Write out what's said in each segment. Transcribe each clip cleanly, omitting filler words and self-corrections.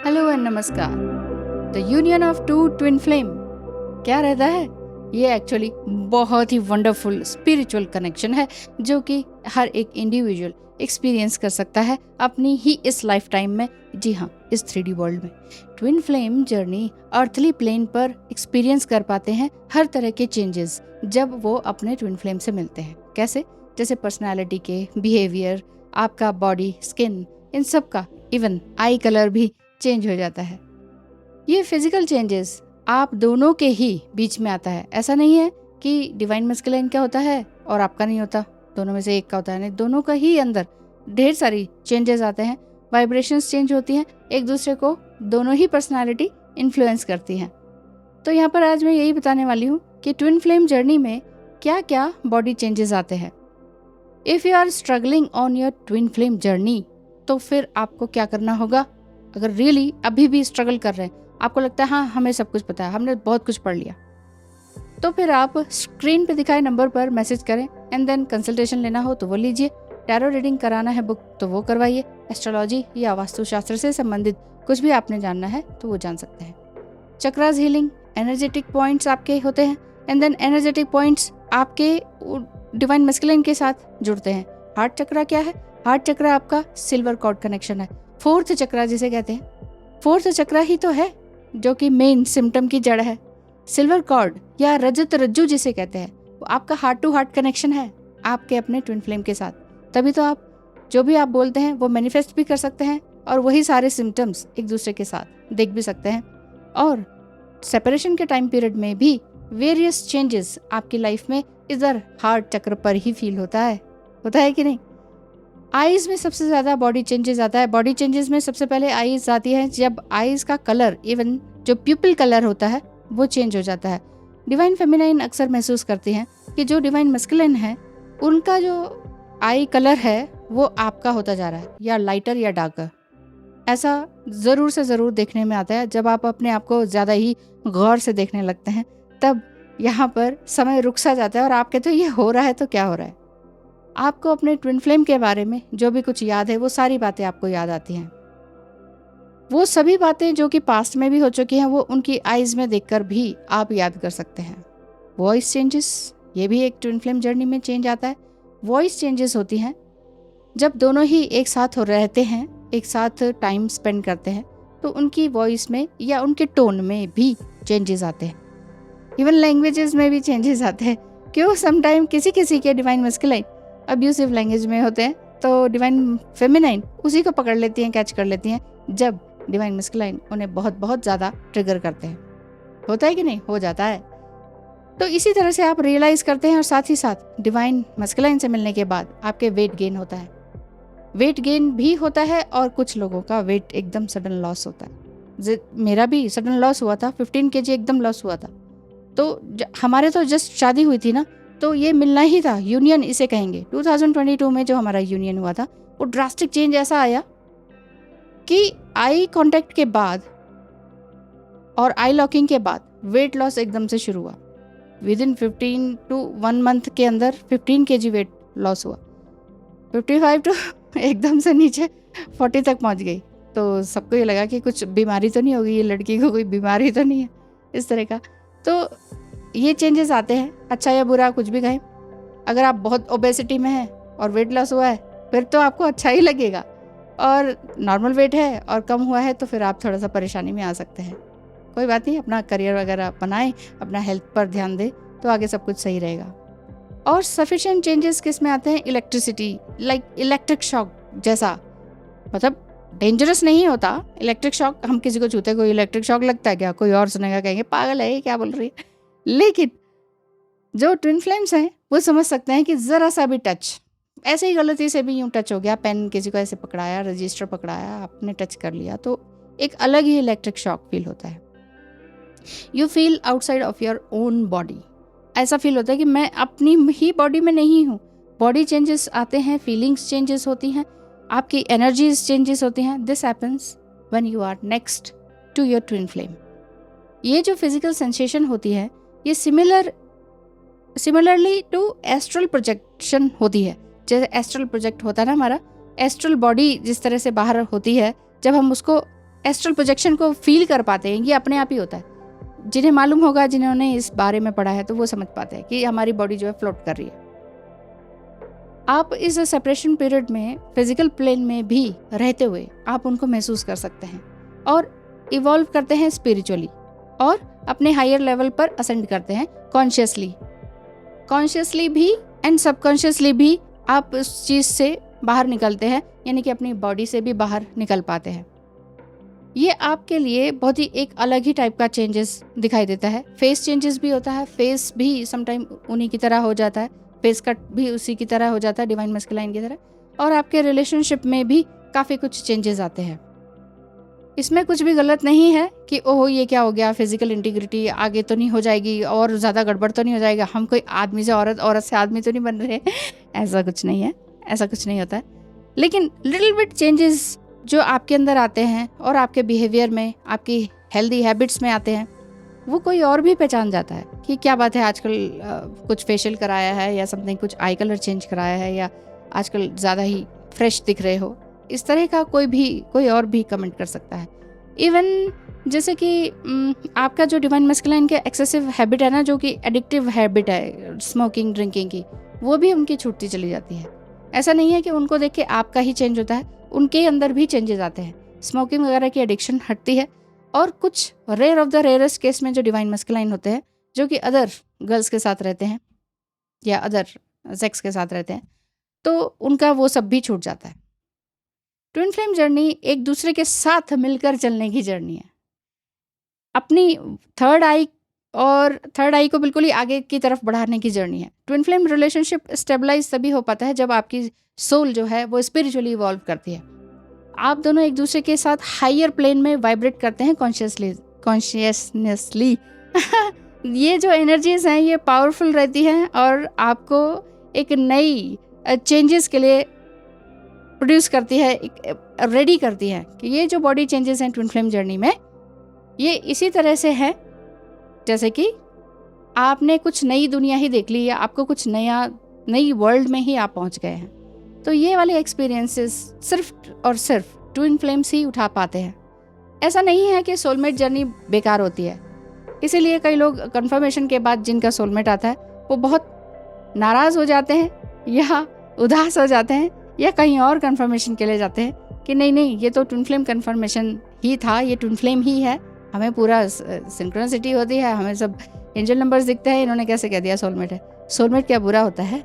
Hello and नमस्कार। The union of two twin flame क्या रहता है? ये एक्चुअली बहुत ही वंडरफुल स्पिरिचुअल कनेक्शन है जो कि हर एक इंडिविजुअल एक्सपीरियंस कर सकता है अपनी ही इस लाइफ टाइम में। जी हाँ, इस 3D वर्ल्ड में twin flame journey earthly plane पर एक्सपीरियंस कर पाते हैं हर तरह के चेंजेस जब वो अपने ट्विन फ्लेम से मिलते हैं। कैसे? जैसे पर्सनालिटी के, बिहेवियर, आपका बॉडी, स्किन, इन सब का, इवन आई कलर भी चेंज हो जाता है। ये फिजिकल चेंजेस आप दोनों के ही बीच में आता है। ऐसा नहीं है कि डिवाइन मैस्कुलिन का होता है और आपका नहीं होता, दोनों में से एक का होता है। नहीं, दोनों का ही अंदर ढेर सारी चेंजेस आते हैं, वाइब्रेशंस चेंज होती हैं, एक दूसरे को दोनों ही पर्सनालिटी इन्फ्लुएंस करती हैं। तो यहाँ पर आज मैं यही बताने वाली हूँ कि ट्विन फ्लेम जर्नी में क्या क्या बॉडी चेंजेस आते हैं। If you are struggling on your twin flame journey, तो फिर आपको क्या करना होगा? अगर रियली अभी भी स्ट्रगल कर रहे हैं, आपको लगता है हाँ हमें सब कुछ पता है, हमने बहुत कुछ पढ़ लिया, तो फिर आप स्क्रीन पे दिखाए नंबर पर मैसेज करें एंड देन कंसल्टेशन लेना हो तो वो लीजिए, टैरो रीडिंग कराना है बुक तो वो करवाइए, एस्ट्रोलॉजी या वास्तुशास्त्र से संबंधित कुछ भी आपने जानना है तो वो जान सकते हैं। चक्रास हीलिंग, एनर्जेटिक पॉइंट्स आपके होते हैं एंड देन एनर्जेटिक पॉइंट्स आपके डिवाइन मैस्कुलिन के साथ जुड़ते हैं। हार्ट चक्रा क्या है? हार्ट चक्रा आपका सिल्वर कॉर्ड कनेक्शन है, फोर्थ चक्रा जिसे कहते हैं। फोर्थ चक्रा ही तो है जो कि मेन सिम्टम की जड़ है। सिल्वर कॉर्ड या रजत रज्जू जिसे कहते हैं, वो आपका हार्ट टू हार्ट कनेक्शन है आपके अपने ट्विन फ्लेम के साथ। तभी तो आप जो भी आप बोलते हैं वो मैनिफेस्ट भी कर सकते हैं और वही सारे सिम्टम्स एक दूसरे के साथ देख भी सकते हैं। और सेपरेशन के टाइम पीरियड में भी वेरियस चेंजेस आपकी लाइफ में इधर हार्ट चक्र पर ही फील होता है कि नहीं? आईज में सबसे ज़्यादा बॉडी चेंजेस आता है। बॉडी चेंजेस में सबसे पहले आईज आती है जब आईज का कलर, इवन जो प्यूपिल कलर होता है वो चेंज हो जाता है। डिवाइन फेमिनाइन अक्सर महसूस करती हैं कि जो डिवाइन मैस्कुलिन है उनका जो आई कलर है वो आपका होता जा रहा है, या लाइटर या डार्कर। ऐसा ज़रूर से ज़रूर देखने में आता है जब आप अपने आप को ज़्यादा ही गौर से देखने लगते हैं, तब यहाँ पर समय रुक सा जाता है और आप कहते हो ये हो रहा है तो क्या हो रहा है। आपको अपने ट्विन फ्लेम के बारे में जो भी कुछ याद है वो सारी बातें आपको याद आती हैं। वो सभी बातें जो कि पास्ट में भी हो चुकी हैं वो उनकी आईज में देखकर भी आप याद कर सकते हैं। वॉइस चेंजेस, ये भी एक ट्विन फ्लेम जर्नी में चेंज आता है। वॉइस चेंजेस होती हैं जब दोनों ही एक साथ हो रहते हैं, एक साथ टाइम स्पेंड करते हैं, तो उनकी वॉइस में या उनके टोन में भी चेंजेस आते हैं। इवन लैंग्वेजेस में भी चेंजेस आते हैं। क्यों? समटाइम किसी किसी के डिवाइन मैस्कुलिन अब्यूसिव लैंग्वेज में होते हैं तो डिवाइन फेमिनाइन उसी को पकड़ लेती हैं, कैच कर लेती हैं, जब डिवाइन मैस्कुलिन उन्हें बहुत बहुत ज़्यादा ट्रिगर करते हैं। होता है कि नहीं? हो जाता है। तो इसी तरह से आप रियलाइज़ करते हैं और साथ ही साथ डिवाइन मैस्कुलिन से मिलने के बाद आपके वेट गेन होता है। वेट गेन भी होता है और कुछ लोगों का वेट एकदम सडन लॉस होता है। मेरा भी सडन लॉस हुआ था, 15 kg एकदम लॉस हुआ था। तो हमारे तो जस्ट शादी हुई थी ना, तो ये मिलना ही था, यूनियन इसे कहेंगे। 2022 में जो हमारा यूनियन हुआ था वो ड्रास्टिक चेंज ऐसा आया कि आई कांटेक्ट के बाद और आई लॉकिंग के बाद वेट लॉस एकदम से शुरू हुआ। विद इन 15 to 1 month के अंदर 15 kg वेट लॉस हुआ। 55 to एकदम से नीचे 40 तक पहुंच गई। तो सबको ये लगा कि कुछ बीमारी तो नहीं होगी, ये लड़की को कोई बीमारी तो नहीं है, इस तरह का। तो ये चेंजेस आते हैं, अच्छा या बुरा कुछ भी कहें। अगर आप बहुत ओबेसिटी में हैं और वेट लॉस हुआ है फिर तो आपको अच्छा ही लगेगा, और नॉर्मल वेट है और कम हुआ है तो फिर आप थोड़ा सा परेशानी में आ सकते हैं। कोई बात नहीं, अपना करियर वगैरह बनाएं, अपना हेल्थ पर ध्यान दें तो आगे सब कुछ सही रहेगा। और सफिशिएंट चेंजेस किस में आते हैं? इलेक्ट्रिसिटी, लाइक इलेक्ट्रिक शॉक जैसा। मतलब डेंजरस नहीं होता इलेक्ट्रिक शॉक, हम किसी को छूते कोई इलेक्ट्रिक शॉक लगता है क्या? कोई और सुनेगा कहेंगे पागल है ये क्या बोल रही है। लेकिन जो ट्विन फ्लेम्स हैं वो समझ सकते हैं कि ज़रा सा भी टच, ऐसे ही गलती से भी यूँ टच हो गया, पेन किसी को ऐसे पकड़ाया, रजिस्टर पकड़ाया, आपने टच कर लिया, तो एक अलग ही इलेक्ट्रिक शॉक फील होता है। You feel outside of your own body. ऐसा फील होता है कि मैं अपनी ही बॉडी में नहीं हूँ। बॉडी चेंजेस आते हैं, फीलिंग्स चेंजेस होती हैं, आपकी एनर्जीज चेंजेस होती हैं। This happens when you are next to your twin flame. ये जो फिजिकल सेंसेशन होती है ये सिमिलरली टू एस्ट्रल प्रोजेक्शन होती है। जैसे एस्ट्रल प्रोजेक्ट होता है ना हमारा, एस्ट्रल बॉडी जिस तरह से बाहर होती है, जब हम उसको एस्ट्रल प्रोजेक्शन को फील कर पाते हैं, ये अपने आप ही होता है। जिन्हें मालूम होगा, जिन्होंने इस बारे में पढ़ा है, तो वो समझ पाते हैं कि हमारी बॉडी जो है फ्लोट कर रही है। आप इस सेपरेशन पीरियड में फिजिकल प्लेन में भी रहते हुए आप उनको महसूस कर सकते हैं और इवॉल्व करते हैं स्पिरिचुअली, और अपने हायर लेवल पर असेंड करते हैं कॉन्शियसली भी एंड सबकॉन्शियसली भी। आप उस चीज़ से बाहर निकलते हैं, यानी कि अपनी बॉडी से भी बाहर निकल पाते हैं। ये आपके लिए बहुत ही एक अलग ही टाइप का चेंजेस दिखाई देता है। फेस चेंजेस भी होता है, फेस भी समटाइम उन्हीं की तरह हो जाता है, फेस कट भी उसी की तरह हो जाता है, डिवाइन मस्कुलाइन की तरह। और आपके रिलेशनशिप में भी काफ़ी कुछ चेंजेस आते हैं। इसमें कुछ भी गलत नहीं है कि ओहो ये क्या हो गया, फिजिकल इंटीग्रिटी आगे तो नहीं हो जाएगी और ज़्यादा गड़बड़ तो नहीं हो जाएगा, हम कोई आदमी से औरत, औरत से आदमी तो नहीं बन रहे। ऐसा कुछ नहीं है, ऐसा कुछ नहीं होता है। लेकिन लिटिल बिट चेंजेस जो आपके अंदर आते हैं और आपके बिहेवियर में, आपकी हेल्दी हैबिट्स में आते हैं, वो कोई और भी पहचान जाता है कि क्या बात है, आजकल कुछ फेशियल कराया है या समथिंग, कुछ आई कलर चेंज कराया है, या आजकल ज़्यादा ही फ्रेश दिख रहे हो। इस तरह का कोई और भी कमेंट कर सकता है। इवन जैसे कि आपका जो डिवाइन मस्कुलाइन के एक्सेसिव हैबिट है ना, जो कि एडिक्टिव हैबिट है स्मोकिंग ड्रिंकिंग की, वो भी उनकी छूटती चली जाती है। ऐसा नहीं है कि उनको देख के आपका ही चेंज होता है, उनके अंदर भी चेंजेस आते हैं। स्मोकिंग वगैरह की एडिक्शन हटती है। और कुछ rare of the rarest case में जो डिवाइन मस्कुलाइन होते हैं, जो कि अदर गर्ल्स के साथ रहते हैं या अदर सेक्स के साथ रहते हैं, तो उनका वो सब भी छूट जाता है। ट्विन फ्लेम जर्नी एक दूसरे के साथ मिलकर चलने की जर्नी है। अपनी थर्ड आई को बिल्कुल ही आगे की तरफ बढ़ाने की जर्नी है। ट्विन फ्लेम रिलेशनशिप स्टेबलाइज तभी हो पाता है जब आपकी सोल जो है वो स्पिरिचुअली इवॉल्व करती है। आप दोनों एक दूसरे के साथ हायर प्लेन में वाइब्रेट करते हैं कॉन्शियसनेसली। ये जो एनर्जीज हैं ये पावरफुल रहती हैं और आपको एक नई चेंजेस के लिए प्रोड्यूस करती है, रेडी करती है कि ये जो बॉडी चेंजेस हैं ट्विन फ्लेम जर्नी में, ये इसी तरह से है जैसे कि आपने कुछ नई दुनिया ही देख ली या आपको कुछ नई वर्ल्ड में ही आप पहुंच गए हैं। तो ये वाले एक्सपीरियंसेस सिर्फ और सिर्फ ट्विन फ्लेम्स ही उठा पाते हैं। ऐसा नहीं है कि सोलमेट जर्नी बेकार होती है। इसीलिए कई लोग कंफर्मेशन के बाद जिनका सोलमेट आता है वो बहुत नाराज़ हो जाते हैं या उदास हो जाते हैं या कहीं और कंफर्मेशन के लिए जाते हैं कि नहीं ये तो ट्विन फ्लेम कंफर्मेशन ही था, ये ट्विन फ्लेम ही है, हमें पूरा सिंक्रोनिसिटी होती है, हमें सब एंजल नंबर्स दिखते हैं, इन्होंने कैसे कह दिया सोलमेट है। सोलमेट क्या बुरा होता है?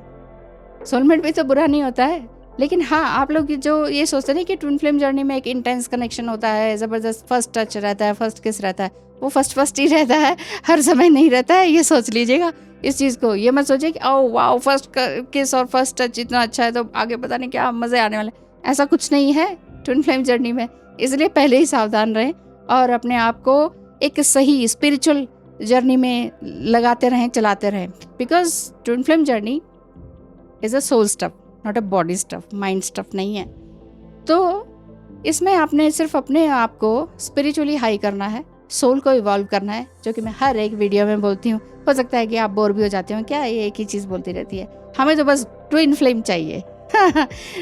सोलमेट भी तो बुरा नहीं होता है। लेकिन हाँ, आप लोग जो ये सोचते हैं कि ट्विन फ्लेम जर्नी में एक इंटेंस कनेक्शन होता है, ज़बरदस्त फर्स्ट टच रहता है, फर्स्ट किस रहता है, वो फर्स्ट ही रहता है, हर समय नहीं रहता है। ये सोच लीजिएगा इस चीज़ को। ये मत सोचिए कि ओह वाओ फर्स्ट किस और फर्स्ट टच इतना अच्छा है तो आगे पता नहीं क्या मज़े आने वाले। ऐसा कुछ नहीं है ट्विन फ्लेम जर्नी में। इसलिए पहले ही सावधान रहें और अपने आप को एक सही स्पिरिचुअल जर्नी में लगाते रहें, चलाते रहें। Because twin flame journey is a soul stuff, not a body stuff, mind stuff नहीं है। तो इसमें आपने सिर्फ अपने आप को स्पिरिचुअली हाई करना है, सोल को इवॉल्व करना है, जो कि मैं हर एक वीडियो में बोलती हूँ। हो सकता है कि आप बोर भी हो जाते हो, क्या ये एक ही चीज़ बोलती रहती है, हमें तो बस ट्विन फ्लेम चाहिए।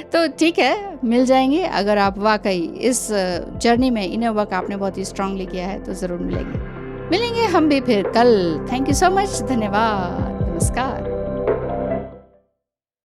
तो ठीक है, मिल जाएंगे। अगर आप वाकई इस जर्नी में इनर वर्क आपने बहुत ही स्ट्रांगली किया है तो ज़रूर मिलेंगे हम भी फिर कल। थैंक यू सो मच, धन्यवाद, नमस्कार।